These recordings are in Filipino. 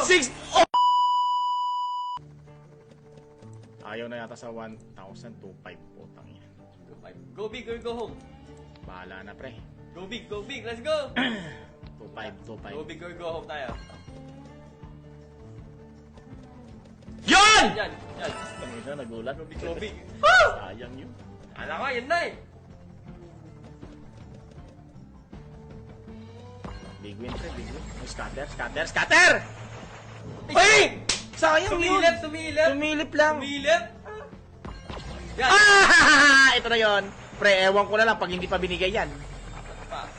1.6! Oh! Ayaw na yata sa 1,000, 2.5 po. Tangin. Go big or go home? Bahala na, pre. Go big, let's go! 2.5. Go big or go home tayo. Yan! Yan. Tangin na, nagulat. Go big. Sayang yun. Alam ko, yan na eh. Big win, pre. Big win. Oh, scatter! Ay! Sayang yun. Sumilip lang. Sumilip? Yan. Ah! Ito na yun. Pre, ewan ko na lang pag hindi pa binigay yan. Pa.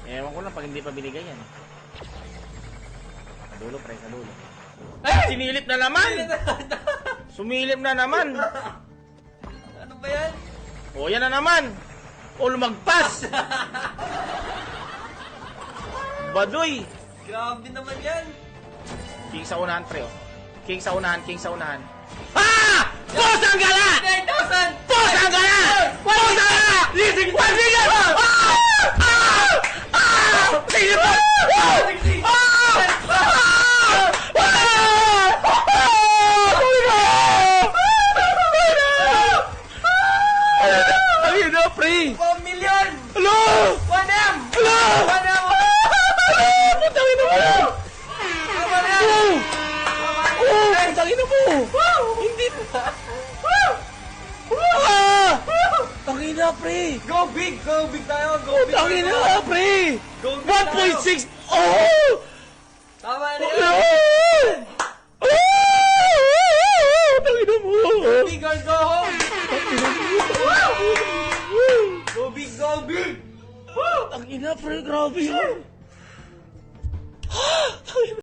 Ewan ko lang pag hindi pa binigay yan. Sa dulo, pre, sa dulo. Ay! Sinilip na naman! Sumilip na naman! Ano ba yan? O, yan na naman! O, lumagpas! Baduy! Grabe naman yan. King sa unahan, pre, oh. King sa unahan. Ha! Boss ang gala! 9,000! Boss ang gala! Boss ang gala! Lising! 1 million! Sige po! Ayun na, pre! 1 million! Hello! 1M! Hello! 1M! Putangin na mo! Putangin na mo! Hindi po! Tangin na, pre! Go big tayo! Go big! Tangin na, pre! Go big tayo! 1.6! Oh! Tama na Hello! yan! Tangin na mo! Big or go home! Go big! Tangin na, pre! Grabe yun!